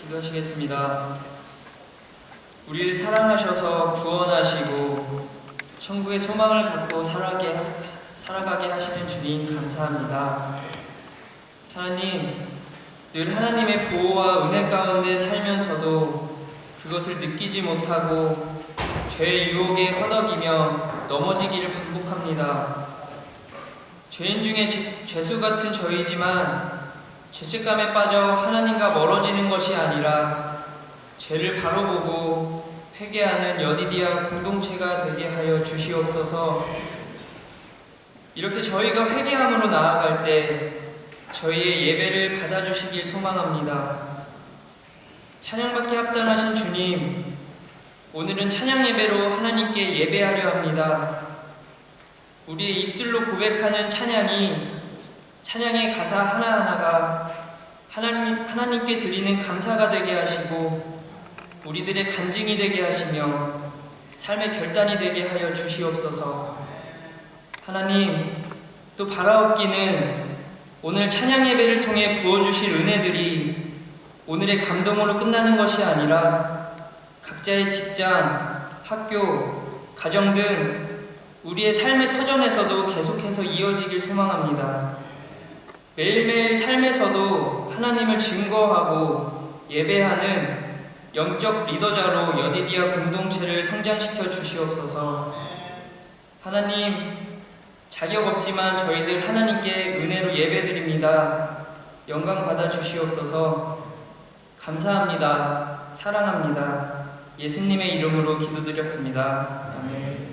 기도하시겠습니다. 우리를 사랑하셔서 구원하시고 천국의 소망을 갖고 살아가게 하시는 주님 감사합니다. 하나님, 늘 하나님의 보호와 은혜 가운데 살면서도 그것을 느끼지 못하고 죄의 유혹에 허덕이며 넘어지기를 반복합니다. 죄인 중에 죄수 같은 저희지만 죄책감에 빠져 하나님과 멀어지는 것이 아니라 죄를 바로 보고 회개하는 여디디아 공동체가 되게 하여 주시옵소서. 이렇게 저희가 회개함으로 나아갈 때 저희의 예배를 받아주시길 소망합니다. 찬양받기 합당하신 주님, 오늘은 찬양 예배로 하나님께 예배하려 합니다. 우리의 입술로 고백하는 찬양의 가사 하나하나가 하나님께 드리는 감사가 되게 하시고 우리들의 간증이 되게 하시며 삶의 결단이 되게 하여 주시옵소서. 하나님, 또 바라옵기는 오늘 찬양 예배를 통해 부어주실 은혜들이 오늘의 감동으로 끝나는 것이 아니라 각자의 직장, 학교, 가정 등 우리의 삶의 터전에서도 계속해서 이어지길 소망합니다. 매일매일 삶에서도 하나님을 증거하고 예배하는 영적 리더자로 여디디아 공동체를 성장시켜 주시옵소서. 하나님, 자격 없지만 저희들 하나님께 은혜로 예배드립니다. 영광 받아 주시옵소서. 감사합니다. 사랑합니다. 예수님의 이름으로 기도드렸습니다. 아멘.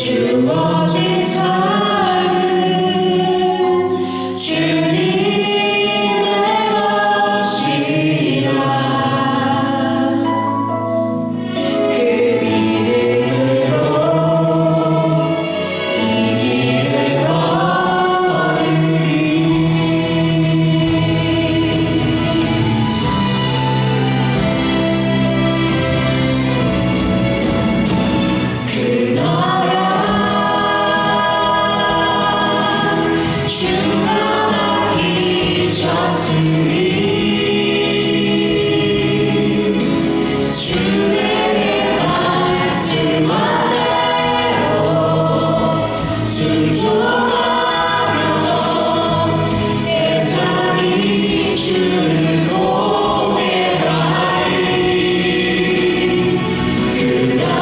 주어진 삶은 주님의 것이라. 그 믿음으로 이 길을 걸으리. 그 나라 주가 맡기셨으니 주의 말씀한 대로 순종하며 세상이 주를 보게 하리. 그 나라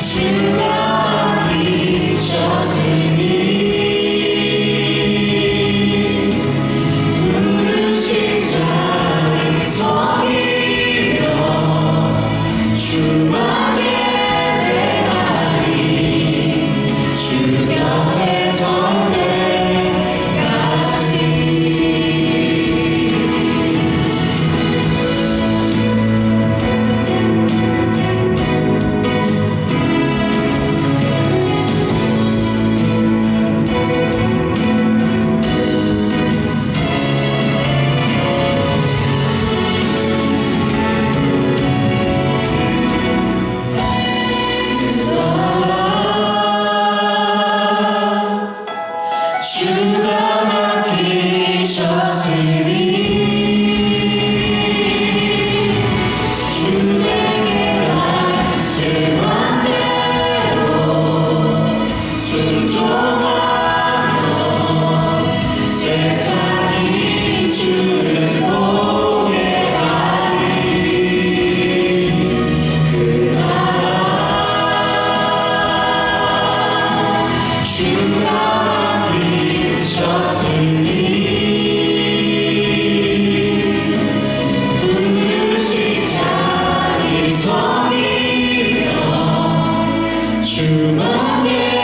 주가 맡기셨으니 부르신 자를 섬기며 주만 예배하리. 주 곁에 설 때까지. 주가 맡기셨으니 주에게 말씀한 대로 순종하며 세상이 주를 보게 하리. 그 나라 주가 맡기셨으니 부르신 자리 섬기며 주만 예배하리.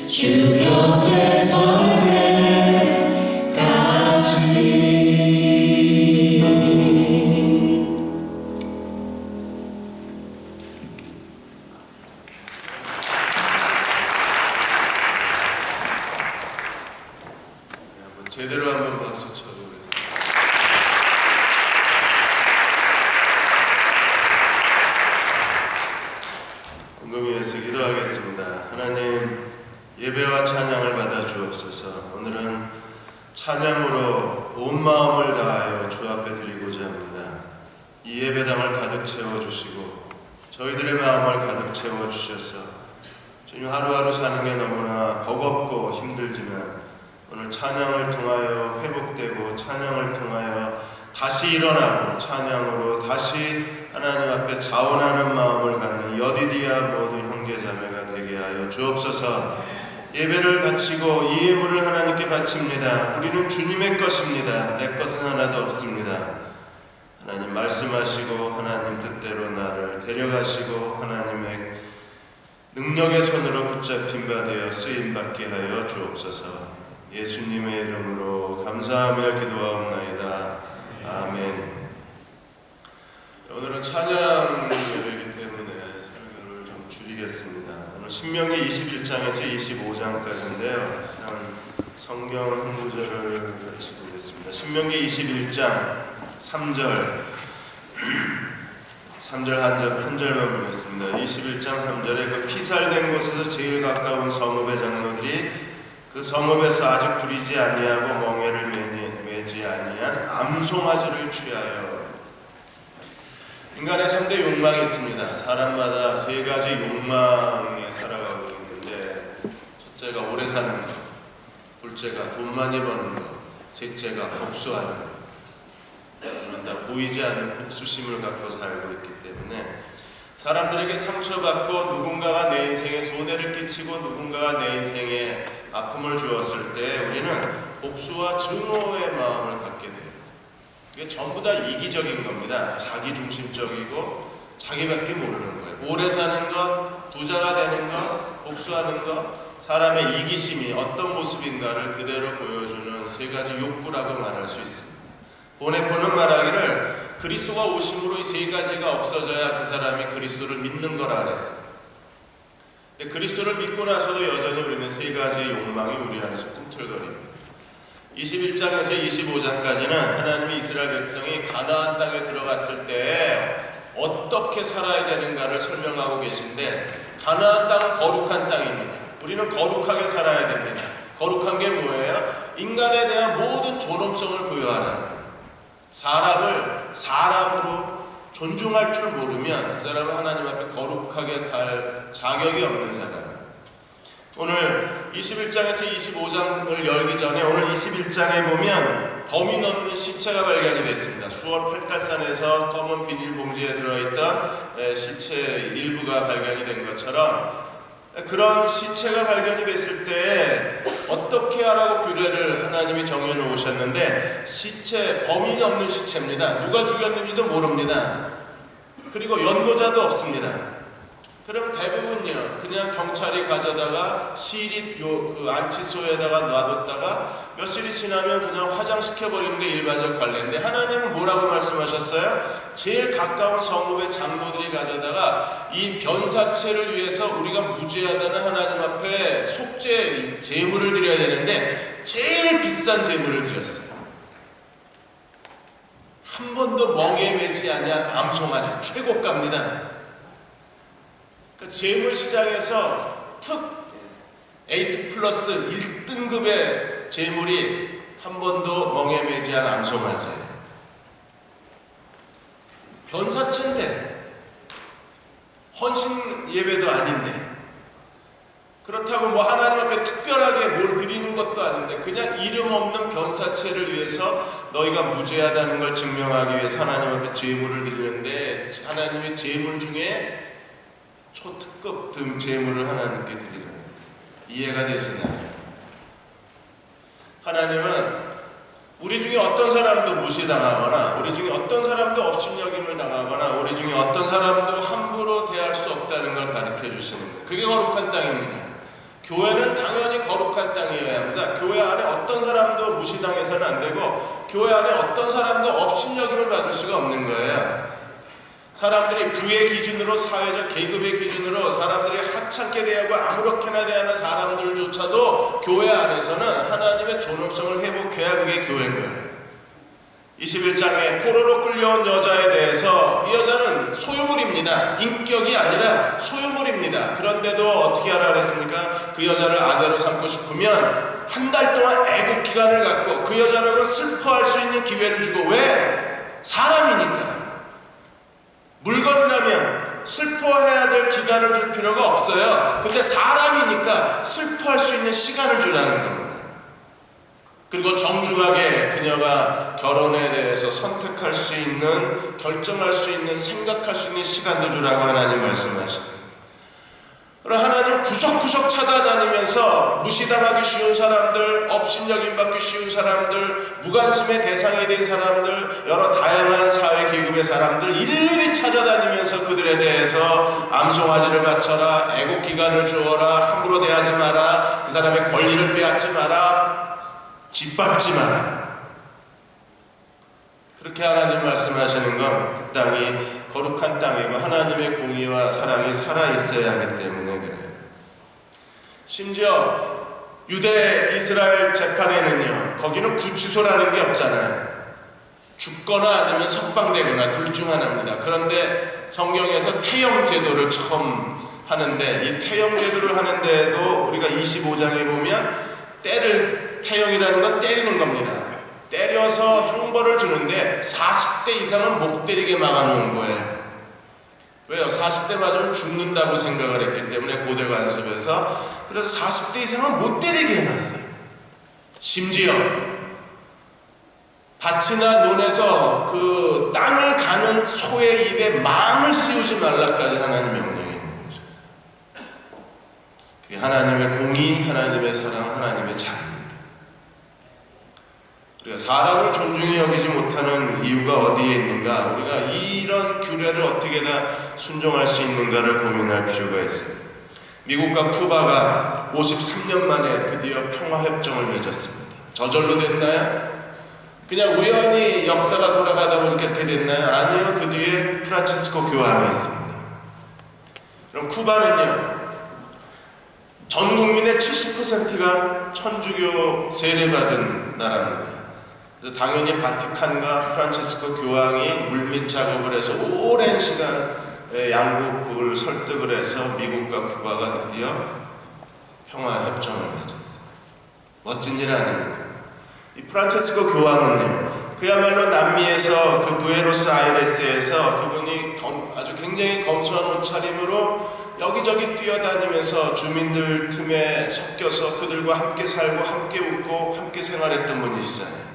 주 곁에 설 때까지. 제대로 한번 박수 쳐보겠습니다. 궁금히 해서 기도하겠습니다. 하나님, 예배와 찬양을 받아 주옵소서. 오늘은 찬양으로 온 마음을 다하여 주 앞에 드리고자 합니다. 이 예배당을 가득 채워주시고 저희들의 마음을 가득 채워주셔서 주님, 하루하루 사는 게 너무나 버겁고 힘들지만 오늘 찬양을 통하여 회복되고 찬양을 통하여 다시 일어나고 찬양으로 다시 하나님 앞에 자원하는 마음을 갖는 여디디아 모든 형제자매가 되게 하여 주옵소서. 예배를 바치고 이 예물을 하나님께 바칩니다. 우리는 주님의 것입니다. 내 것은 하나도 없습니다. 하나님 말씀하시고 하나님 뜻대로 나를 데려가시고 하나님의 능력의 손으로 붙잡힌 바 되어 쓰임받게 하여 주옵소서. 예수님의 이름으로 감사하며 기도하옵나이다. 아멘. 오늘은 찬양 예배이기 때문에 설교를 좀 줄이겠습니다. 오늘 신명기 21장에서 25장까지인데요. 성경 한 구절을 같이 보겠습니다. 신명기 21장 3절 한 절만 보겠습니다. 21장 3절에 그 피살된 곳에서 제일 가까운 성읍의 장로들이 그 성읍에서 아직 부리지 아니하고 멍에를 매지 아니한 암송아지를 취하여. 인간의 3대 욕망이 있습니다. 사람마다 3가지 욕망에 살아가고 있는데, 첫째가 오래 사는 것, 둘째가 돈 많이 버는 것, 셋째가 복수하는 것. 이런 다 보이지 않는 복수심을 갖고 살고 있기 때문에 사람들에게 상처받고 누군가가 내 인생에 손해를 끼치고 누군가가 내 인생에 아픔을 주었을 때 우리는 복수와 증오의 마음을 갖게 돼요. 그게 전부 다 이기적인 겁니다. 자기중심적이고 자기밖에 모르는 거예요. 오래 사는 것, 부자가 되는 것, 복수하는 것, 사람의 이기심이 어떤 모습인가를 그대로 보여주는 세 가지 욕구라고 말할 수 있습니다. 보네포는 말하기를 그리스도가 오심으로 이 세 가지가 없어져야 그 사람이 그리스도를 믿는 거라 그랬어요. 근데 그리스도를 믿고 나서도 여전히 우리는 세 가지의 욕망이 우리 안에서 꿈틀거립니다. 21장에서 25장까지는 하나님이 이스라엘 백성이 가나안 땅에 들어갔을 때 어떻게 살아야 되는가를 설명하고 계신데, 가나안 땅은 거룩한 땅입니다. 우리는 거룩하게 살아야 됩니다. 거룩한 게 뭐예요? 인간에 대한 모든 존엄성을 부여하라는 거예요. 사람을 사람으로 존중할 줄 모르면 그 사람은 하나님 앞에 거룩하게 살 자격이 없는 사람. 오늘 21장에서 25장을 열기 전에 오늘 21장에 보면 범인 없는 시체가 발견이 됐습니다. 수월 팔달산에서 검은 비닐봉지에 들어있던 시체 일부가 발견이 된 것처럼, 그런 시체가 발견이 됐을 때 어떻게 하라고 규례를 하나님이 정해 놓으셨는데, 시체, 범인이 없는 시체입니다. 누가 죽였는지도 모릅니다. 그리고 연고자도 없습니다. 그럼 대부분요, 그냥 경찰이 가져다가 시립 그 안치소에다가 놔뒀다가 며칠이 지나면 그냥 화장시켜버리는 게 일반적 관례인데, 하나님은 뭐라고 말씀하셨어요? 제일 가까운 성읍의 장로들이 가져다가 이 변사체를 위해서 우리가 무죄하다는 하나님 앞에 속죄 제물을 드려야 되는데 제일 비싼 제물을 드렸어요. 한 번도 멍에 매지 아니한 암송아지, 최고가입니다. 그 재물 시장에서 A2 플러스 1등급의 재물이 한 번도 멍에 매지 않은 암송아지예요. 변사체인데, 헌신 예배도 아닌데, 그렇다고 뭐 하나님 앞에 특별하게 뭘 드리는 것도 아닌데, 그냥 이름 없는 변사체를 위해서 너희가 무죄하다는 걸 증명하기 위해서 하나님 앞에 제물을 드리는데, 하나님의 제물 중에 초특급 등 제물을 하나님께 드리는, 이해가 되시나요? 하나님은 우리 중에 어떤 사람도 무시당하거나, 우리 중에 어떤 사람도 업신여김을 당하거나, 우리 중에 어떤 사람도 함부로 대할 수 없다는 걸 가르쳐 주시는 거예요. 그게 거룩한 땅입니다. 교회는 당연히 거룩한 땅이어야 합니다. 교회 안에 어떤 사람도 무시당해서는 안 되고, 교회 안에 어떤 사람도 업신여김을 받을 수가 없는 거예요. 사람들이 부의 기준으로, 사회적 계급의 기준으로 사람들이 하찮게 대하고 아무렇게나 대하는 사람들조차도 교회 안에서는 하나님의 존엄성을 회복해야 그게 교회인 거예요. 21장에 포로로 끌려온 여자에 대해서, 이 여자는 소유물입니다. 인격이 아니라 소유물입니다. 그런데도 어떻게 하라 그랬습니까? 그 여자를 아내로 삼고 싶으면 한 달 동안 애국 기간을 갖고 그 여자라고 슬퍼할 수 있는 기회를 주고, 왜? 사람이니까. 물건이라면 슬퍼해야 될 기간을 줄 필요가 없어요. 근데 사람이니까 슬퍼할 수 있는 시간을 주라는 겁니다. 그리고 정중하게 그녀가 결혼에 대해서 선택할 수 있는, 결정할 수 있는, 생각할 수 있는 시간도 주라고 하나님 말씀하십니다. 그럼 하나님 구석구석 찾아다니면서 무시당하기 쉬운 사람들, 업신여김 받기 쉬운 사람들, 무관심의 대상이 된 사람들, 여러 다양한 사회 계급의 사람들 일일이 찾아다니면서 그들에 대해서 암송아지를 바쳐라, 애국기간을 주어라, 함부로 대하지 마라, 그 사람의 권리를 빼앗지 마라, 짓밟지 마라. 그렇게 하나님 말씀하시는 건 그 땅이 거룩한 땅이고 하나님의 공의와 사랑이 살아있어야 하기 때문에 그래요. 심지어 유대 이스라엘 재판에는요, 거기는 구치소라는 게 없잖아요. 죽거나 아니면 석방되거나 둘 중 하나입니다. 그런데 성경에서 태형 제도를 처음 하는데, 이 태형 제도를 하는데도 우리가 25장에 보면 태형이라는 건 때리는 겁니다. 때려서 형벌을 주는데 40대 이상은 못 때리게 막아놓은 거예요. 왜요? 40대 맞으면 죽는다고 생각을 했기 때문에 고대 관습에서. 그래서 40대 이상은 못 때리게 해놨어요. 심지어 밭이나 논에서 그 땅을 가는 소의 입에 망을 씌우지 말라까지 하나님 명령이 있는 거죠. 그게 하나님의 공의, 하나님의 사랑, 하나님의 자비입니다. 우리가 사람을 존중히 여기지 못하는 이유가 어디에 있는가? 우리가 이런 규례를 어떻게 다 순종할 수 있는가를 고민할 필요가 있습니다. 미국과 쿠바가 53년 만에 드디어 평화협정을 맺었습니다. 저절로 됐나요? 그냥 우연히 역사가 돌아가다 보니까 이렇게 됐나요? 아니요. 그 뒤에 프란치스코 교황이 있습니다. 그럼 쿠바는요, 전 국민의 70%가 천주교 세례받은 나라입니다. 그래서 당연히 바티칸과 프란치스코 교황이 물밑 작업을 해서 오랜 시간 양국을 설득을 해서 미국과 쿠바가 드디어 평화협정을 맺었어요. 멋진 일 아닙니까? 이 프란치스코 교황은요, 그야말로 남미에서 그 부에노스아이레스에서 그분이 아주 굉장히 검소한 옷차림으로 여기저기 뛰어다니면서 주민들 틈에 섞여서 그들과 함께 살고 함께 웃고 함께 생활했던 분이시잖아요.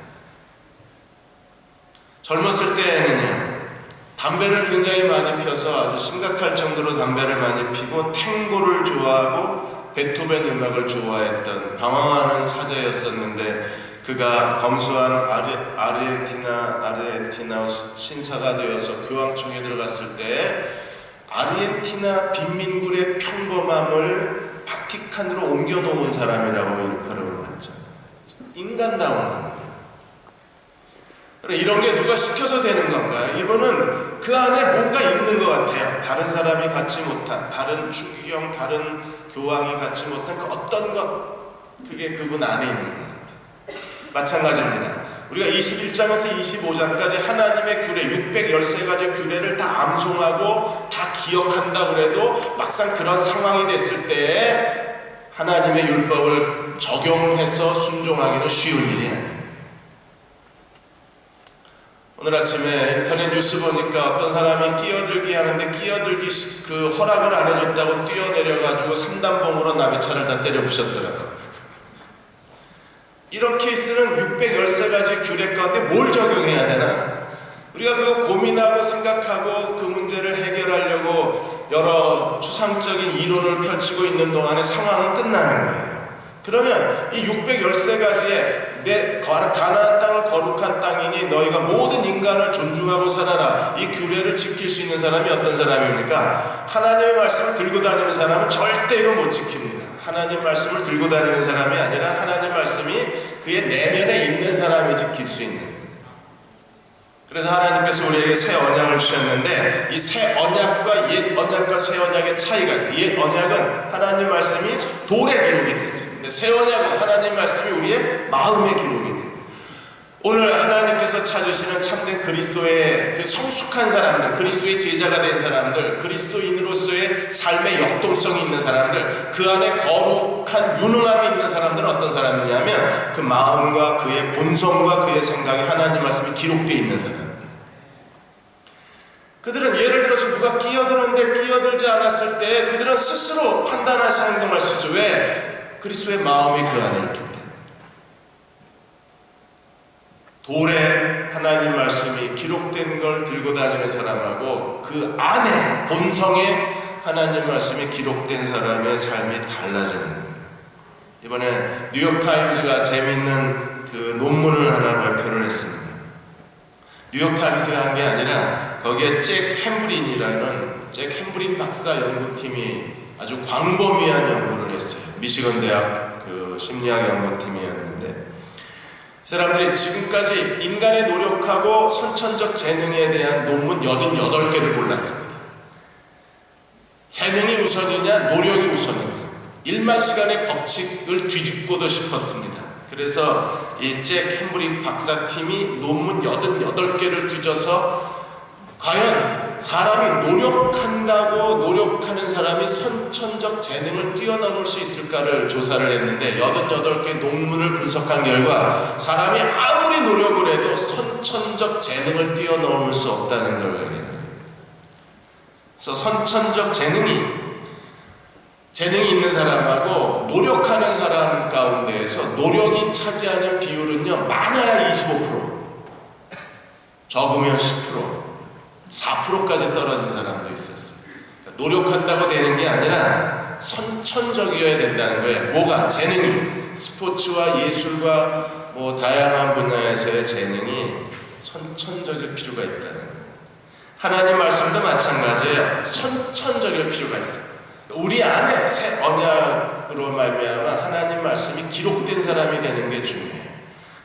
젊었을 때에는요, 담배를 굉장히 많이 펴서 아주 심각할 정도로 담배를 많이 피고 탱고를 좋아하고 베토벤 음악을 좋아했던 방황하는 사자였었는데, 그가 검소한 아르헨티나 신사가 되어서 교황청에 들어갔을 때 아르헨티나 빈민굴의 평범함을 바티칸으로 옮겨놓은 사람이라고 일컬음을 받죠. 인간다운 겁니다. 이런 게 누가 시켜서 되는 건가요? 이분은 그 안에 뭔가 있는 것 같아요. 다른 사람이 갖지 못한, 다른 추기경, 다른 교황이 갖지 못한 그 어떤 것, 그게 그분 안에 있는 것 같아요. 마찬가지입니다. 우리가 21장에서 25장까지 하나님의 규례, 613가지 규례를 다 암송하고 다 기억한다고 해도 막상 그런 상황이 됐을 때 하나님의 율법을 적용해서 순종하기는 쉬운 일이 아니에요. 오늘 아침에 인터넷 뉴스 보니까 어떤 사람이 끼어들기 하는데 끼어들기 그 허락을 안 해줬다고 뛰어내려가지고 3단봉으로 남의 차를 다 때려 부셨더라고요. 이런 케이스는 613가지 규례 가운데 뭘 적용해야 되나? 우리가 그거 고민하고 생각하고 그 문제를 해결하려고 여러 추상적인 이론을 펼치고 있는 동안에 상황은 끝나는 거예요. 그러면 이 613가지에 내 가나안 땅은 거룩한 땅이니 너희가 모든 인간을 존중하고 살아라, 이 규례를 지킬 수 있는 사람이 어떤 사람입니까? 하나님의 말씀을 들고 다니는 사람은 절대 이거 못 지킵니다. 하나님 말씀을 들고 다니는 사람이 아니라 하나님 말씀이 그의 내면에 있는 사람이 지킬 수 있는. 그래서 하나님께서 우리에게 새 언약을 주셨는데 이 새 언약과 옛 언약과 새 언약의 차이가 있어요. 옛 언약은 하나님 말씀이 돌에 기록이 됐어요. 근데 새 언약은 하나님 말씀이 우리의 마음에 기록이 돼요. 오늘 하나님께서 찾으시는 참된 그리스도의 그 성숙한 사람들, 그리스도의 제자가 된 사람들, 그리스도인으로서의 삶의 역동성이 있는 사람들, 그 안에 거룩한 유능함이 있는 사람들은 어떤 사람이냐면 그 마음과 그의 본성과 그의 생각에 하나님 말씀이 기록되어 있는 사람들. 그들은 예를 들어서 누가 끼어드는데 끼어들지 않았을 때 그들은 스스로 판단해서 행동할 수 있죠. 왜? 그리스도의 마음이 그 안에 있기 때문에. 돌에 하나님 말씀이 기록된 걸 들고 다니는 사람하고 그 안에 본성에 하나님 말씀이 기록된 사람의 삶이 달라지는 거예요. 이번에 뉴욕타임즈가 재미있는 그 논문을 하나 발표를 했습니다. 뉴욕타임즈가 한 게 아니라 거기에 잭 햄브린 박사 연구팀이 아주 광범위한 연구를 했어요. 미시건 대학 그 심리학 연구팀이었는데 이 사람들이 지금까지 인간의 노력하고 선천적 재능에 대한 논문 88개를 골랐습니다. 재능이 우선이냐 노력이 우선이냐 1만 시간의 법칙을 뒤집고도 싶었습니다. 그래서 이 잭 햄브린 박사팀이 논문 88개를 뒤져서 과연 사람이 노력한다고 노력하는 사람이 선천적 재능을 뛰어넘을 수 있을까를 조사를 했는데 88개 논문을 분석한 결과 사람이 아무리 노력을 해도 선천적 재능을 뛰어넘을 수 없다는 걸 발견합니다. 그래서 선천적 재능이 있는 사람하고 노력하는 사람 가운데에서 노력이 차지하는 비율은요 많아야 25%, 적으면 10%, 4%까지 떨어진 사람도 있었어요. 그러니까 노력한다고 되는 게 아니라 선천적이어야 된다는 거예요. 뭐가? 재능이. 스포츠와 예술과 뭐 다양한 분야에서의 재능이 선천적일 필요가 있다는 거예요. 하나님 말씀도 마찬가지예요. 선천적일 필요가 있어요. 우리 안에 새 언약으로 말미암아 하나님 말씀이 기록된 사람이 되는 게 중요해요.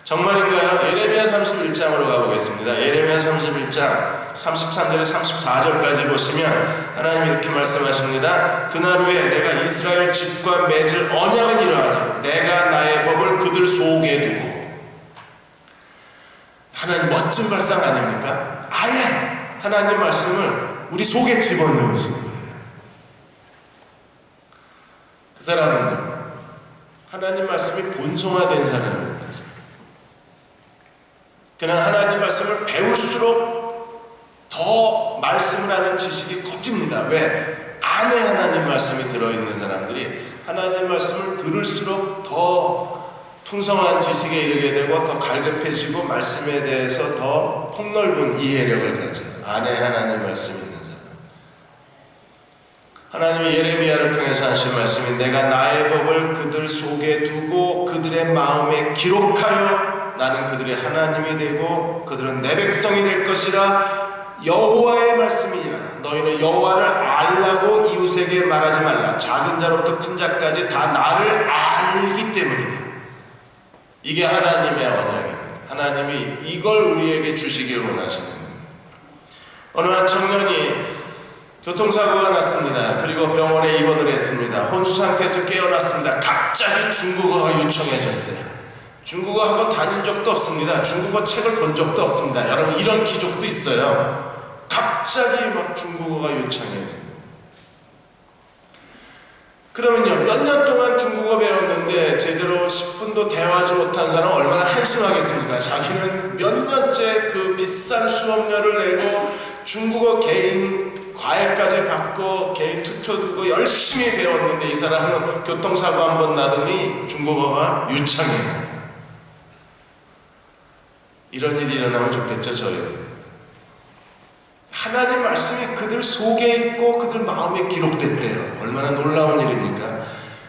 정말인가요? 예레미야 31장으로 가보겠습니다. 예레미야 31장 33절에 34절까지 보시면 하나님 이렇게 말씀하십니다. 그날 후에 내가 이스라엘 집과 맺을 언약은 이러하니 내가 나의 법을 그들 속에 두고. 하나님 멋진 발상 아닙니까? 아예 하나님 말씀을 우리 속에 집어넣으신 거예요. 그 사람은요, 하나님 말씀이 본성화된 사람입니다. 그냥 하나님 말씀을 배울수록 더 말씀을 하는 지식이 커집니다. 왜? 안에 하나님 말씀이 들어있는 사람들이 하나님 말씀을 들을수록 더 풍성한 지식에 이르게 되고 더 갈급해지고 말씀에 대해서 더 폭넓은 이해력을 가져요. 안에 하나님 말씀이 있는 사람. 하나님이 예레미야를 통해서 하신 말씀이 내가 나의 법을 그들 속에 두고 그들의 마음에 기록하여 나는 그들의 하나님이 되고 그들은 내 백성이 될 것이라. 여호와의 말씀이니라. 너희는 여호와를 알라고 이웃에게 말하지 말라. 작은 자로부터 큰 자까지 다 나를 알기 때문이다. 이게 하나님의 언약입니다. 하나님이 이걸 우리에게 주시길 원하시는 거예요. 어느 한 청년이 교통사고가 났습니다. 그리고 병원에 입원을 했습니다. 혼수 상태에서 깨어났습니다. 갑자기 중국어가 유창해졌어요. 중국어 학원 다닌 적도 없습니다. 중국어 책을 본 적도 없습니다. 여러분 이런 기적도 있어요. 갑자기 막 중국어가 유창해져요. 그러면요, 몇 년 동안 중국어 배웠는데 제대로 10분도 대화하지 못한 사람은 얼마나 한심하겠습니까? 자기는 몇 년째 그 비싼 수업료를 내고 중국어 개인 과외까지 받고 개인 투표 두고 열심히 배웠는데 이 사람은 교통사고 한 번 나더니 중국어가 유창해요. 이런 일이 일어나면 좋겠죠, 저희는. 하나님 말씀이 그들 속에 있고 그들 마음에 기록됐대요. 얼마나 놀라운 일입니까?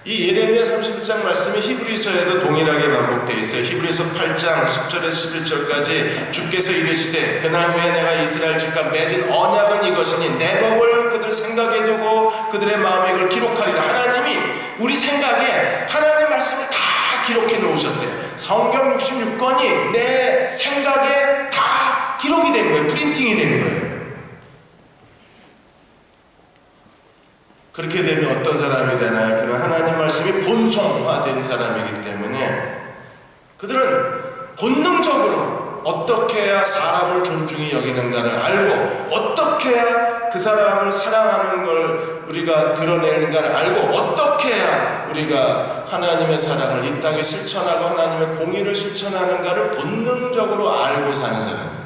이 예레미야 31장 말씀이 히브리서에도 동일하게 반복되어 있어요. 히브리서 8장 10절에서 11절까지 주께서 이르시되 그날 후에 내가 이스라엘 집과 맺은 언약은 이것이니 내 법을 그들 생각에 두고 그들의 마음에 그걸 기록하리라. 하나님이 우리 생각에 하나님 말씀을 다 기록해 놓으셨대요. 성경 66권이 내 생각에 다 기록이 된 거예요. 프린팅이 된 거예요. 그렇게 되면 어떤 사람이 되나요? 그는 하나님 말씀이 본성화된 사람이기 때문에 그들은 본능적으로 어떻게 해야 사람을 존중히 여기는가를 알고 어떻게 해야 그 사람을 사랑하는 걸 우리가 드러내는가를 알고 어떻게 해야 우리가 하나님의 사랑을 이 땅에 실천하고 하나님의 공의를 실천하는가를 본능적으로 알고 사는 사람입니다.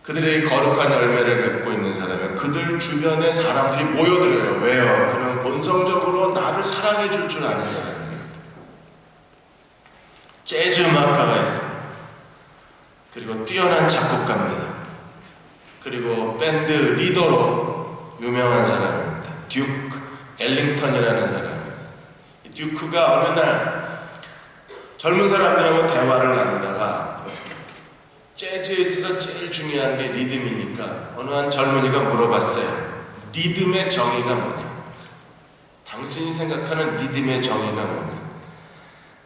그들의 거룩한 열매를 맺고 있는 사람은 그들 주변에 사람들이 모여들어요. 왜요? 그는 본성적으로 나를 사랑해 줄 줄 아는 사람입니다. 재즈 음악가가 있습니다. 그리고 뛰어난 작곡가입니다. 그리고 밴드 리더로 유명한 사람입니다. 듀크 엘링턴이라는 사람입니다. 이 듀크가 어느 날 젊은 사람들하고 대화를 나누다가 재즈에 있어서 제일 중요한 게 리듬이니까 어느 한 젊은이가 물어봤어요. 리듬의 정의가 뭐냐? 당신이 생각하는 리듬의 정의가 뭐냐?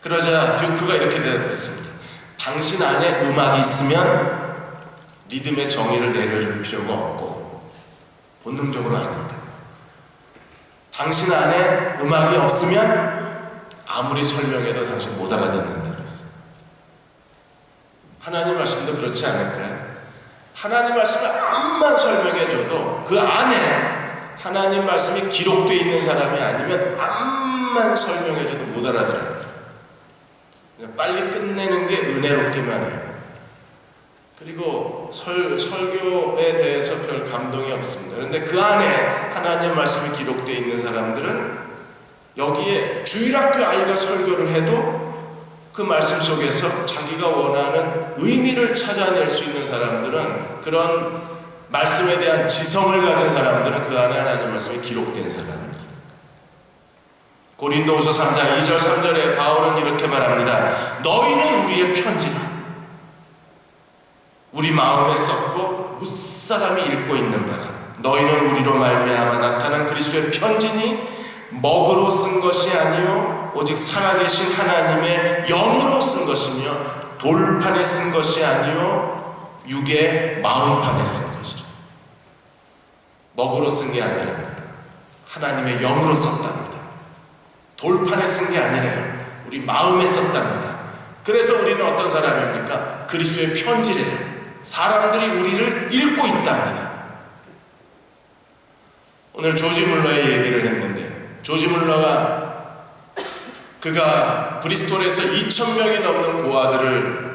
그러자 듀크가 이렇게 대답했습니다. 당신 안에 음악이 있으면 리듬의 정의를 내려줄 필요가 없고 본능적으로 아닌다. 당신 안에 음악이 없으면 아무리 설명해도 당신 못 알아듣는다. 하나님 말씀도 그렇지 않을까요? 하나님 말씀을 암만 설명해줘도 그 안에 하나님 말씀이 기록되어 있는 사람이 아니면 암만 설명해줘도 못 알아들어요. 그냥 빨리 끝내는 게 은혜롭기만 해요. 그리고 설교에 대해서 별 감동이 없습니다. 그런데 그 안에 하나님 말씀이 기록되어 있는 사람들은 여기에 주일학교 아이가 설교를 해도 그 말씀 속에서 자기가 원하는 의미를 찾아낼 수 있는 사람들은 그런 말씀에 대한 지성을 가진 사람들은 그 안에 하나님 말씀이 기록된 사람들. 고린도후서 3장 2절 3절에 바울은 이렇게 말합니다. 너희는 우리의 편지라. 우리 마음에 썼고 무사람이 읽고 있는 바라. 너희는 우리로 말미암아 나타난 그리스도의 편지니 먹으로 쓴 것이 아니요 오직 살아계신 하나님의 영으로 쓴 것이며 돌판에 쓴 것이 아니요 육의 마음판에 쓴 것이라. 먹으로 쓴 게 아니랍니다. 하나님의 영으로 썼답니다. 돌판에 쓴 게 아니래요. 우리 마음에 썼답니다. 그래서 우리는 어떤 사람입니까? 그리스도의 편지래요. 사람들이 우리를 읽고 있답니다. 오늘 조지 물러의 얘기를 했는데, 조지 물러가 그가 브리스톨에서 2,000명이 넘는 고아들을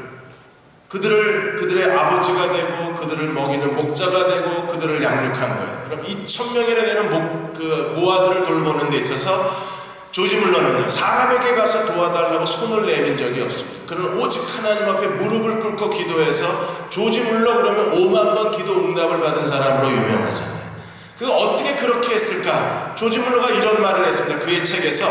그들의 아버지가 되고 그들을 먹이는 목자가 되고 그들을 양육한 거예요. 그럼 2,000명이나 되는 고아들을 돌보는 데 있어서 조지 물러는요, 사람에게 가서 도와달라고 손을 내민 적이 없습니다. 그는 오직 하나님 앞에 무릎을 꿇고 기도해서 조지 물러 그러면 5만 번 기도 응답을 받은 사람으로 유명하잖아요. 그가 어떻게 그렇게 했을까? 조지 물러가 이런 말을 했습니다. 그의 책에서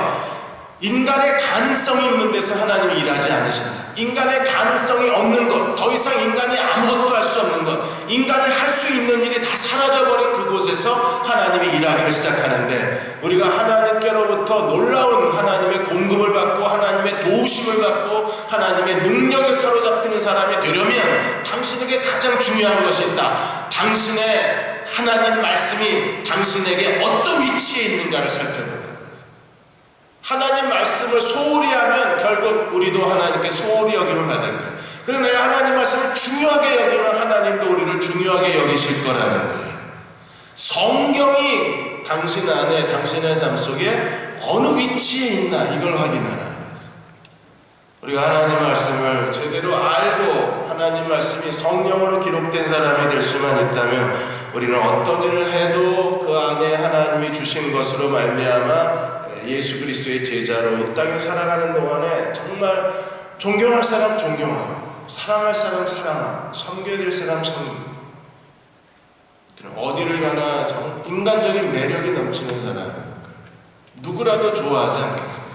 인간의 가능성이 있는 데서 하나님이 일하지 않으신다. 인간의 가능성이 없는 것, 더 이상 인간이 아무것도 할 수 없는 것, 인간이 할 수 있는 일이 다 사라져버린 그곳에서 하나님이 일하기를 시작하는데, 우리가 하나님께로부터 놀라운 하나님의 공급을 받고 하나님의 도우심을 받고 하나님의 능력에 사로잡히는 사람이 되려면 당신에게 가장 중요한 것이 있다. 당신의 하나님 말씀이 당신에게 어떤 위치에 있는가를 살펴보라. 하나님 말씀을 소홀히 하면 결국 우리도 하나님께 소홀히 여김을 받을 거예요. 그러나 내가 하나님 말씀을 중요하게 여기면 하나님도 우리를 중요하게 여기실 거라는 거예요. 성경이 당신 안에, 당신의 삶 속에 어느 위치에 있나, 이걸 확인하라는 거예요. 우리가 하나님 말씀을 제대로 알고 하나님 말씀이 성령으로 기록된 사람이 될 수만 있다면 우리는 어떤 일을 해도 그 안에 하나님이 주신 것으로 말미암아 예수 그리스도의 제자로 이 땅에 살아가는 동안에 정말 존경할 사람 존경하고 사랑할 사람 사랑하고 섬겨야 될 사람 섬기고, 그럼 어디를 가나 인간적인 매력이 넘치는 사람, 누구라도 좋아하지 않겠습니까?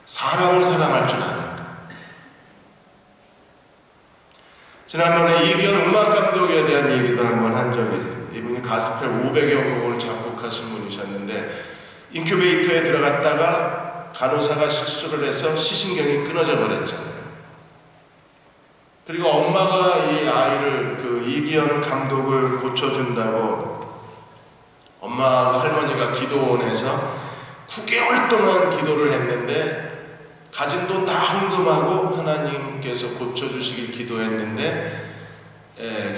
사람을 사랑할 줄 아는가. 지난번에 이기현 음악감독에 대한 얘기도 한번 한 적이 있습니다. 이분이 가스펠 500여 곡을 작곡하신 분이셨는데 인큐베이터에 들어갔다가 간호사가 실수를 해서 시신경이 끊어져 버렸잖아요. 그리고 엄마가 이 아이를, 이기현 감독을 고쳐준다고 엄마하고 할머니가 기도원에서 9개월 동안 기도를 했는데 가진 돈 다 헌금하고 하나님께서 고쳐주시길 기도했는데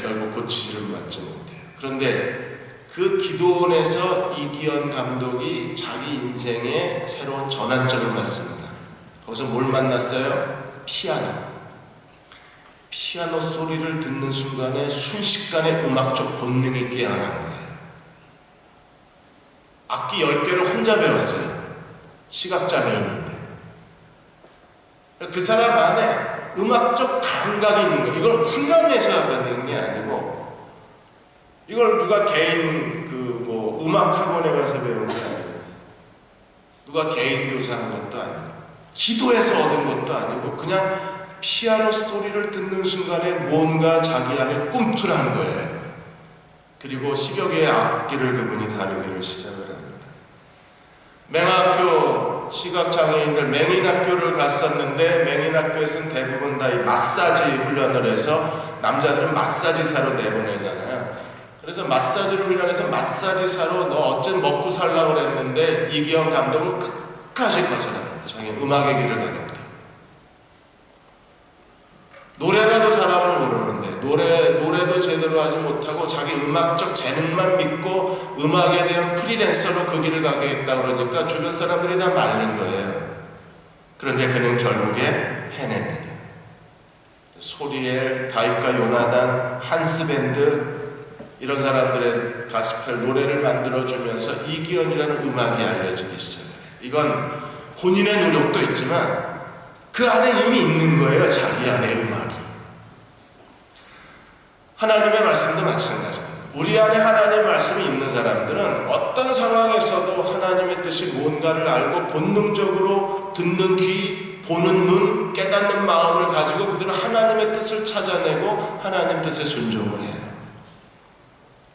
결국 고치지를 맞지 못해요. 그런데 그 기도원에서 이기현 감독이 자기 인생의 새로운 전환점을 맞습니다. 거기서 뭘 만났어요? 피아노 소리를 듣는 순간에 순식간에 음악적 본능이 깨어난 거예요. 악기 10개를 혼자 배웠어요. 시각장애인인데. 그 사람 안에 음악적 감각이 있는 거예요. 이걸 훈련해서 받는 게 아니고, 이걸 누가 개인 음악 학원에 가서 배운 게 아니고, 누가 개인 교사한 것도 아니고, 기도해서 얻은 것도 아니고, 그냥 피아노 소리를 듣는 순간에 뭔가 자기 안에 꿈틀한 거예요. 그리고 10여 개의 악기를 그분이 다루기를 시작을 합니다. 맹학교 시각장애인들 맹인학교를 갔었는데, 맹인학교에서는 대부분 다 이 마사지 훈련을 해서 남자들은 마사지사로 내보내잖아요. 그래서 마사지를 훈련해서 마사지사로 너 어쨌든 먹고 살라고 그랬는데 이기현 감독은 끝까지 거절합니다. 자기 음악의 길을 가겠다. 노래라도 잘하면 모르는데 노래도 제대로 하지 못하고 자기 음악적 재능만 믿고 음악에 대한 프리랜서로 그 길을 가겠다 그러니까 주변 사람들이 다 말린 거예요. 그런데 그는 결국에 해냅니다. 소리엘, 다이카 요나단, 한스밴드 이런 사람들의 가스펠 노래를 만들어주면서 이기현이라는 음악이 알려지기 시작해요. 이건 본인의 노력도 있지만 그 안에 이미 있는 거예요. 자기 안에 음악이. 하나님의 말씀도 마찬가지입니다. 우리 안에 하나님 말씀이 있는 사람들은 어떤 상황에서도 하나님의 뜻이 뭔가를 알고 본능적으로 듣는 귀, 보는 눈, 깨닫는 마음을 가지고 그들은 하나님의 뜻을 찾아내고 하나님 뜻에 순종을 해요.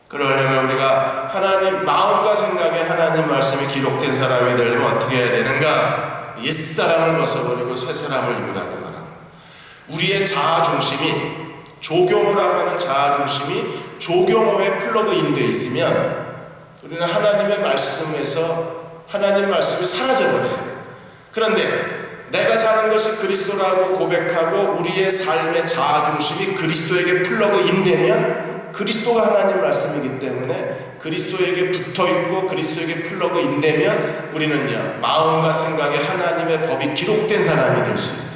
그러려면 우리가 하나님 마음과 생각에 하나님 말씀이 기록된 사람이 되려면 어떻게 해야 되는가? 옛사람을 벗어버리고 새사람을 입으라고 말합니다. 우리의 자아 중심이, 조경호라고 하는 자아 중심이 조경호에 플러그인 되어 있으면 우리는 하나님의 말씀에서 하나님 말씀이 사라져버려요. 그런데 내가 사는 것이 그리스도라고 고백하고 우리의 삶의 자아 중심이 그리스도에게 플러그인 되면 그리스도가 하나님 말씀이기 때문에 그리스도에게 붙어있고 그리스도에게 플러그인 되면 우리는요, 마음과 생각에 하나님의 법이 기록된 사람이 될 수 있어요.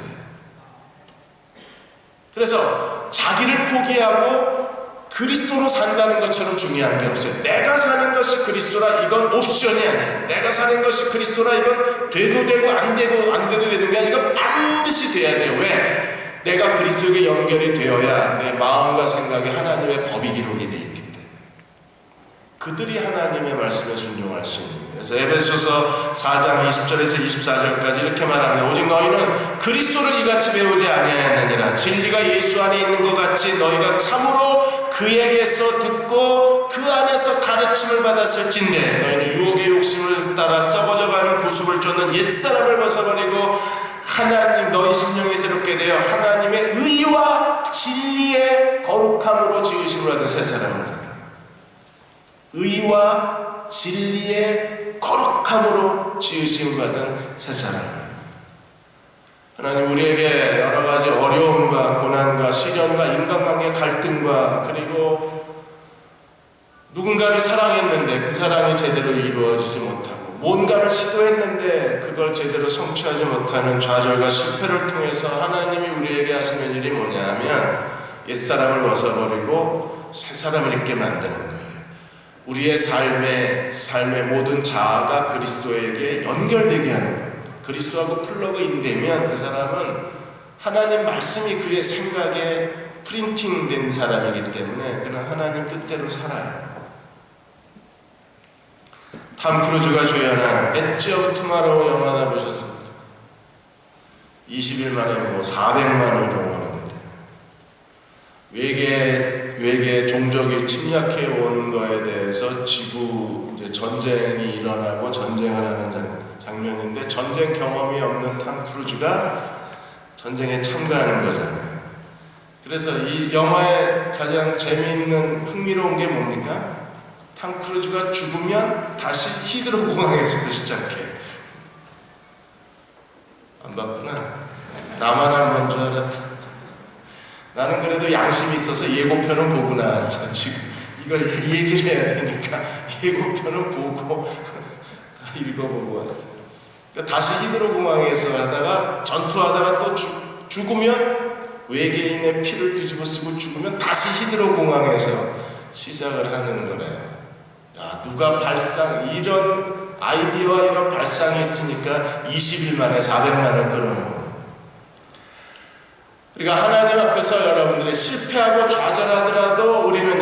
그래서 자기를 포기하고 그리스도로 산다는 것처럼 중요한 게 없어요. 내가 사는 것이 그리스도라 이건 옵션이 아니에요. 내가 사는 것이 그리스도라 이건 돼도 되고 안 돼도 되는 게 아니라 이건 반드시 돼야 돼요. 왜? 내가 그리스도에게 연결이 되어야 내 마음과 생각에 하나님의 법이 기록이 되어 있기 때문에 그들이 하나님의 말씀에 순종할 수 있는 거예요. 그래서 에베소서 4장 20절에서 24절까지 이렇게 말하는데 오직 너희는 그리스도를 이같이 배우지 아니하였느니라. 진리가 예수 안에 있는 것 같이 너희가 참으로 그에게서 듣고 그 안에서 가르침을 받았을진대 너희는 유혹의 욕심을 따라 썩어져가는 구습을 쫓는 옛사람을 벗어버리고 하나님 너희 심령이 새롭게 되어 하나님의 의와 진리의 거룩함으로 지으심을 받은 새 사람을 의와 진리의 거룩함으로 지으심을 받은 새 사람. 하나님 우리에게 여러 가지 어려움과 고난과 시련과 인간관계 갈등과 그리고 누군가를 사랑했는데 그 사랑이 제대로 이루어지지 못하고 뭔가를 시도했는데 그걸 제대로 성취하지 못하는 좌절과 실패를 통해서 하나님이 우리에게 하시는 일이 뭐냐 하면 옛사람을 벗어버리고 새사람을 입게 만드는 거예요. 우리의 삶의 모든 자아가 그리스도에게 연결되게 하는 거예요. 그리스도하고 플러그인 되면 그 사람은 하나님 말씀이 그의 생각에 프린팅된 사람이기 때문에 그는 하나님 뜻대로 살아요. 탐 크루즈가 주연한 엣지 오브 투마로우 영화 하나 보셨습니까? 20일 만에 400만을 동원했는데 외계 종족이 침략해 오는 거에 대해서 지구 이제 전쟁이 일어나고 전쟁을 하는 장면인데 전쟁 경험이 없는 탐 크루즈가 전쟁에 참가하는 거잖아요. 그래서 이 영화의 가장 재미있는 흥미로운 게 뭡니까? 탐 크루즈가 죽으면 다시 히드로 공항에서부터 시작해. 안 봤구나. 나만 안 본 줄 알았다. 나는 그래도 양심이 있어서 예고편은 보고 나왔어. 지금 이걸 얘기를 해야 되니까 예고편은 보고 읽어보고 왔어요. 그러니까 다시 히드로 공항에서 하다가 전투하다가 또 죽으면 외계인의 피를 뒤집어 쓰고 죽으면 다시 히드로 공항에서 시작을 하는 거래요. 야, 누가 이런 아이디어와 이런 발상이 있으니까 20일 만에 400만을 끌어모으는. 그러니까 하나님 앞에서 여러분들이 실패하고 좌절하더라도 우리는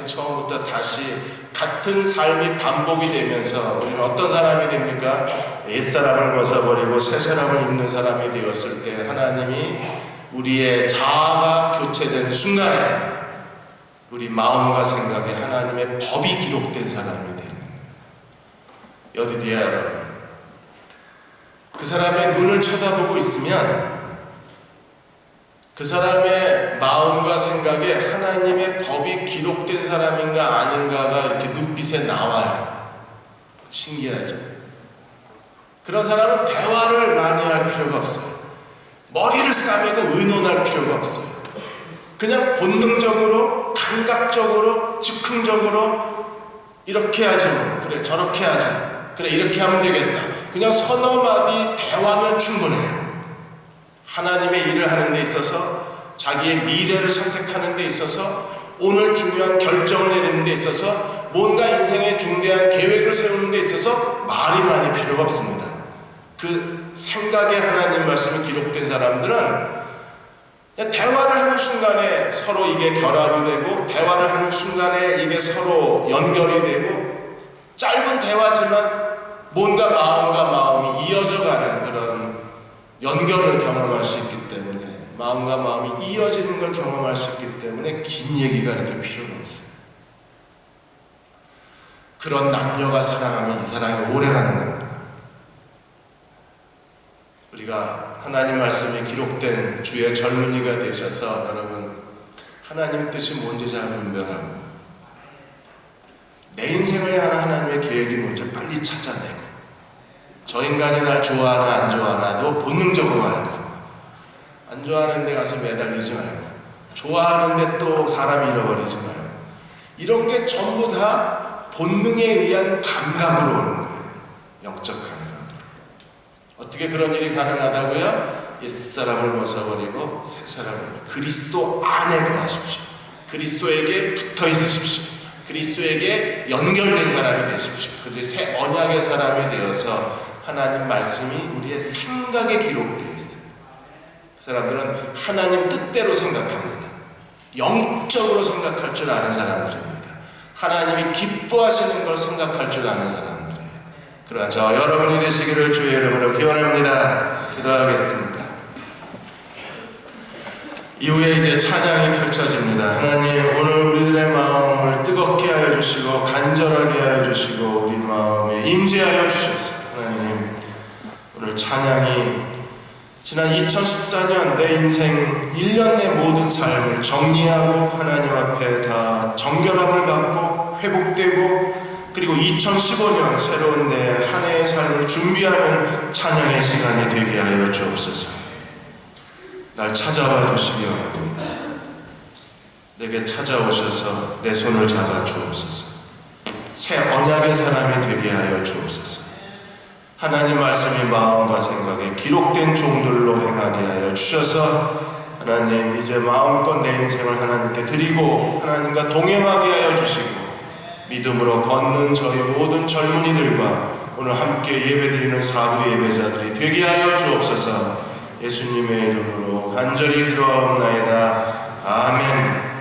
처음부터 다시 같은 삶이 반복이 되면서 우리는 어떤 사람이 됩니까? 옛사람을 벗어버리고 새사람을 입는 사람이 되었을 때 하나님이 우리의 자아가 교체되는 순간에 우리 마음과 생각에 하나님의 법이 기록된 사람이 되는 거예요. 여디디아 여러분, 그 사람의 눈을 쳐다보고 있으면 그 사람의 마음과 생각에 하나님의 법이 기록된 사람인가 아닌가가 이렇게 눈빛에 나와요. 신기하죠? 그런 사람은 대화를 많이 할 필요가 없어요. 머리를 싸매고 의논할 필요가 없어요. 그냥 본능적으로, 감각적으로, 즉흥적으로 이렇게 하지 뭐. 그래, 저렇게 하자. 그래, 이렇게 하면 되겠다. 그냥 서너 마디 대화면 충분해요. 하나님의 일을 하는 데 있어서, 자기의 미래를 선택하는 데 있어서, 오늘 중요한 결정을 내리는 데 있어서, 뭔가 인생의 중대한 계획을 세우는 데 있어서 말이 많이 필요가 없습니다. 그 생각에 하나님 말씀이 기록된 사람들은 대화를 하는 순간에 서로 이게 결합이 되고, 대화를 하는 순간에 이게 서로 연결이 되고, 짧은 대화지만 뭔가 마음과 마음이 이어져가는 그런 연결을 경험할 수 있기 때문에, 마음과 마음이 이어지는 걸 경험할 수 있기 때문에 긴 얘기가 이렇게 필요가 없어요. 그런 남녀가 사랑하면 이 사랑이 오래가는 겁니다. 우리가 하나님 말씀이 기록된 주의 젊은이가 되셔서 여러분, 하나님 뜻이 뭔지 잘 분별하고, 내 인생을 향한 하나님의 계획이 뭔지 빨리 찾아내고, 저 인간이 날 좋아하나 안 좋아하나도 본능적으로 알고, 안 좋아하는 데 가서 매달리지 말고, 좋아하는데 또 사람이 잃어버리지 말고, 이런 게 전부 다 본능에 의한 감각으로 오는 거예요. 영적 감각. 어떻게 그런 일이 가능하다고요? 옛사람을 벗어버리고 새사람을, 그리스도 안에 거하십시오. 그리스도에게 붙어 있으십시오. 그리스도에게 연결된 사람이 되십시오. 그들이 새 언약의 사람이 되어서 하나님 말씀이 우리의 생각에 기록되어 있어요. 그 사람들은 하나님 뜻대로 생각합니다. 영적으로 생각할 줄 아는 사람들입니다. 하나님이 기뻐하시는 걸 생각할 줄 아는 사람들이에요. 그러한 저 여러분이 되시기를 주의 이름으로 기원합니다. 기도하겠습니다. 이후에 이제 찬양이 펼쳐집니다. 하나님, 오늘 우리들의 마음을 뜨겁게 하여 주시고 간절하게 하여 주시고 우리 마음에 임재하여 주셔서, 하나님, 오늘 찬양이 지난 2014년 내 인생 1년 내 모든 삶을 정리하고 하나님 앞에 다 정결함을 받고 회복되고, 그리고 2015년 새로운 내 한 해의 삶을 준비하는 찬양의 시간이 되게 하여 주옵소서. 날 찾아와 주시기 원합니다. 내게 찾아오셔서 내 손을 잡아 주옵소서. 새 언약의 사람이 되게 하여 주옵소서. 하나님 말씀이 마음과 생각에 기록된 종들로 행하게 하여 주셔서, 하나님, 이제 마음껏 내 인생을 하나님께 드리고 하나님과 동행하게 하여 주시고, 믿음으로 걷는 저희 모든 젊은이들과 오늘 함께 예배드리는 사부 예배자들이 되게 하여 주옵소서. 예수님의 이름으로 간절히 기도하옵나이다. 아멘.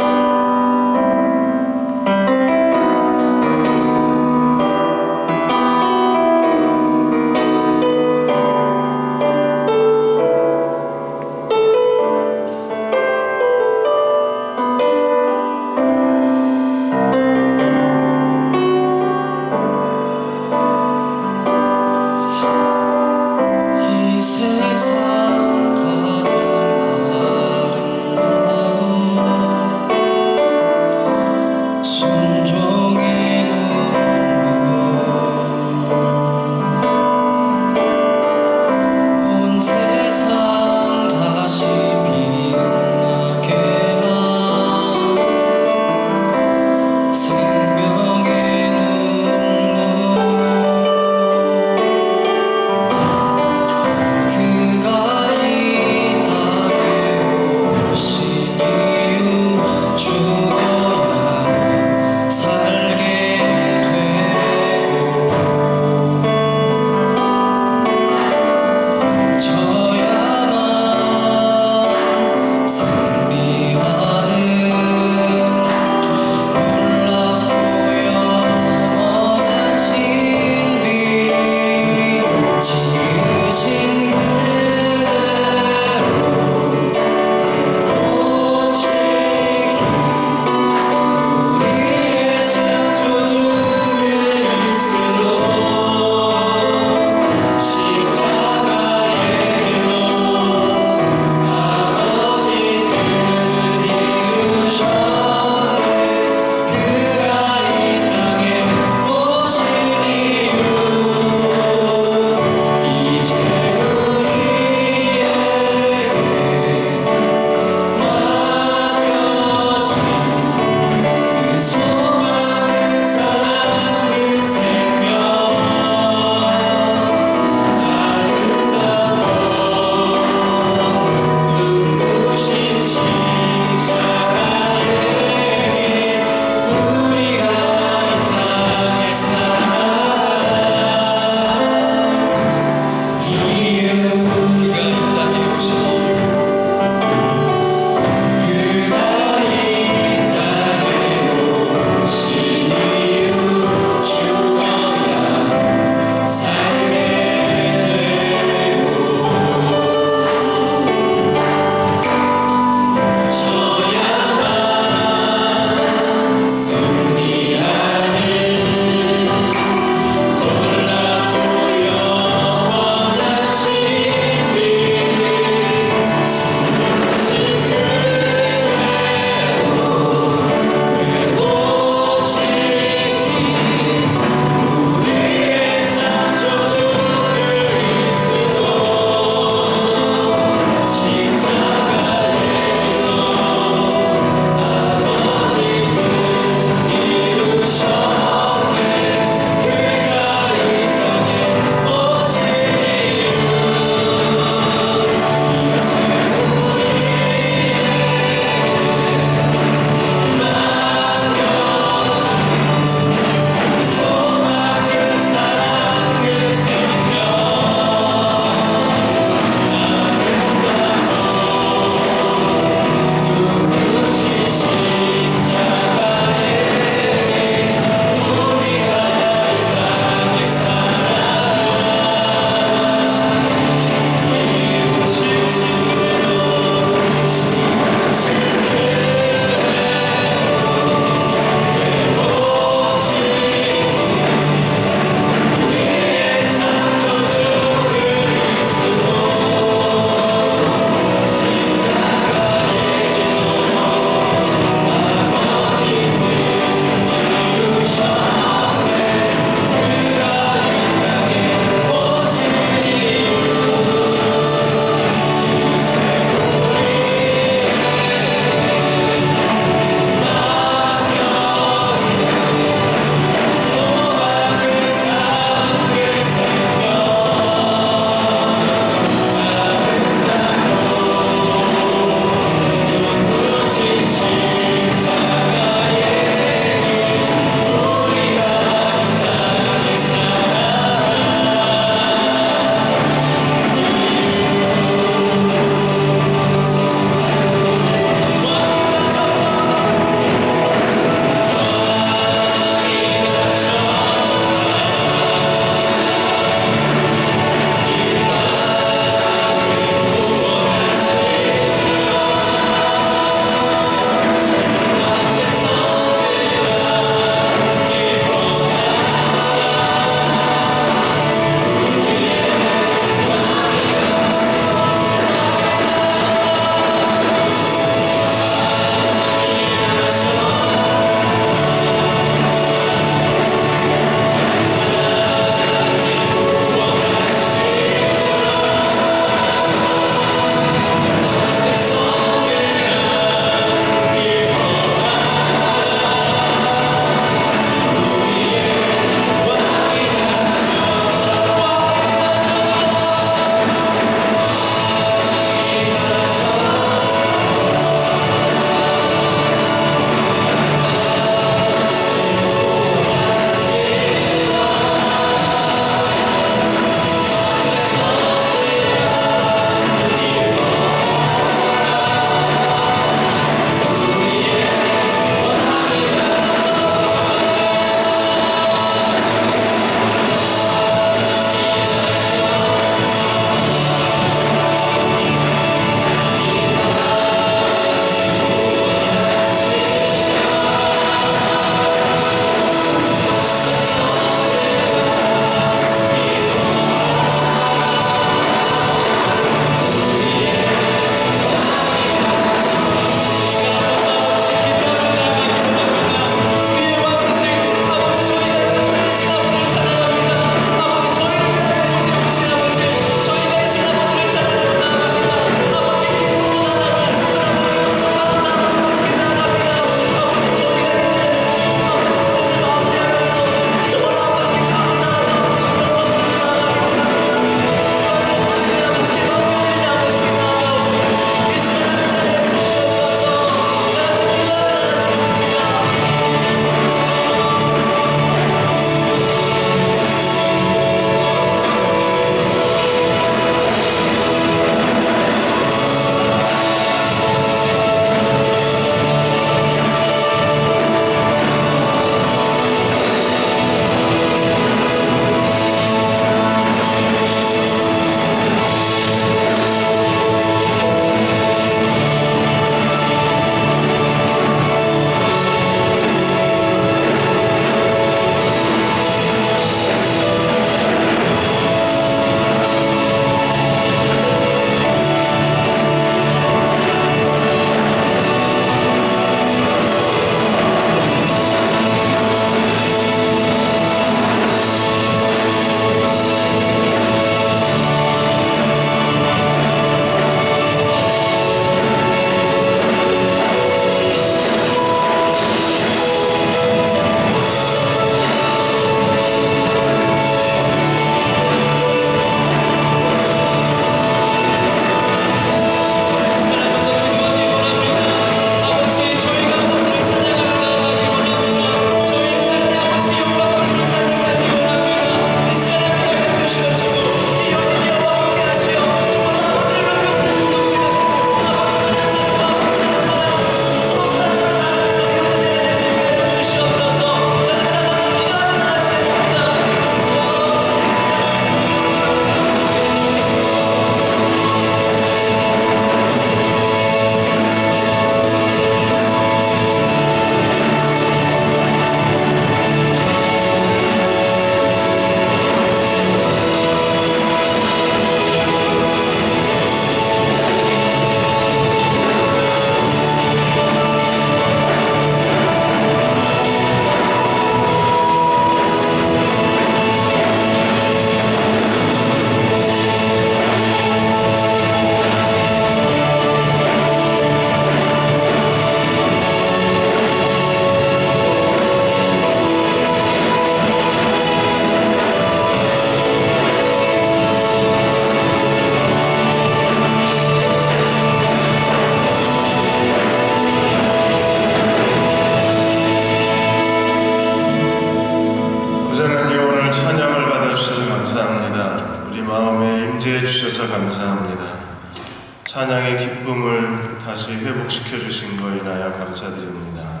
찬양의 기쁨을 다시 회복시켜 주신 거 인하여 감사드립니다.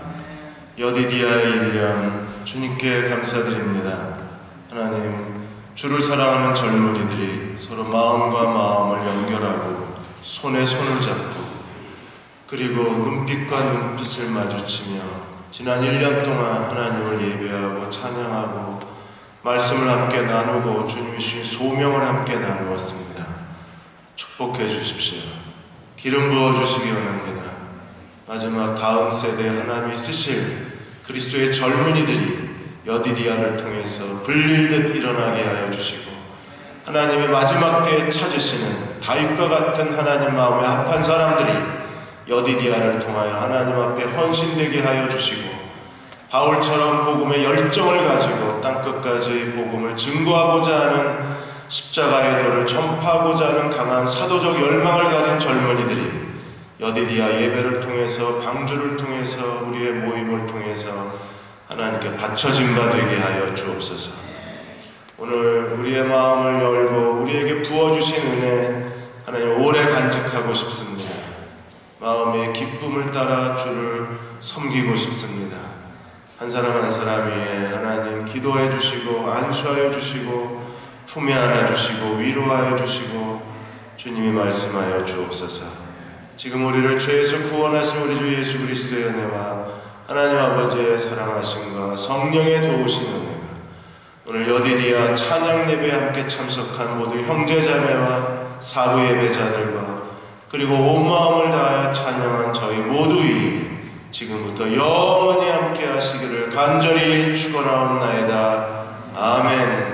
여디디아의 1년 주님께 감사드립니다. 하나님, 주를 사랑하는 젊은이들이 서로 마음과 마음을 연결하고 손에 손을 잡고 그리고 눈빛과 눈빛을 마주치며 지난 1년 동안 하나님을 예배하고 찬양하고 말씀을 함께 나누고 주님이 주신 소명을 함께 나누었습니다. 축복해 주십시오. 기름 부어 주시기 원합니다. 마지막 다음 세대에 하나님이 쓰실 그리스도의 젊은이들이 여디디아를 통해서 불릴듯 일어나게 하여 주시고 하나님의 마지막 때에 찾으시는 다윗과 같은 하나님 마음에 합한 사람들이 여디디아를 통하여 하나님 앞에 헌신되게 하여 주시고 바울처럼 복음의 열정을 가지고 땅끝까지 복음을 증거하고자 하는 십자가의 도를 전파하고자 하는 강한 사도적 열망을 가진 젊은이들이 여디디아 예배를 통해서 방주를 통해서 우리의 모임을 통해서 하나님께 바쳐진 바 되게 하여 주옵소서. 오늘 우리의 마음을 열고 우리에게 부어주신 은혜 하나님 오래 간직하고 싶습니다. 마음의 기쁨을 따라 주를 섬기고 싶습니다. 한 사람 한 사람 위에 하나님 기도해 주시고 안수하여 주시고 품에 안아 주시고 위로하여 주시고 주님이 말씀하여 주옵소서. 지금 우리를 죄에서 구원하신 우리 주 예수 그리스도의 은혜와 하나님 아버지의 사랑하심과 성령의 도우신 은혜가 오늘 여디디아 찬양 예배에 함께 참석한 모든 형제자매와 사부 예배자들과 그리고 온 마음을 다하여 찬양한 저희 모두 위에 지금부터 영원히 함께 하시기를 간절히 축원하옵나이다. 아멘.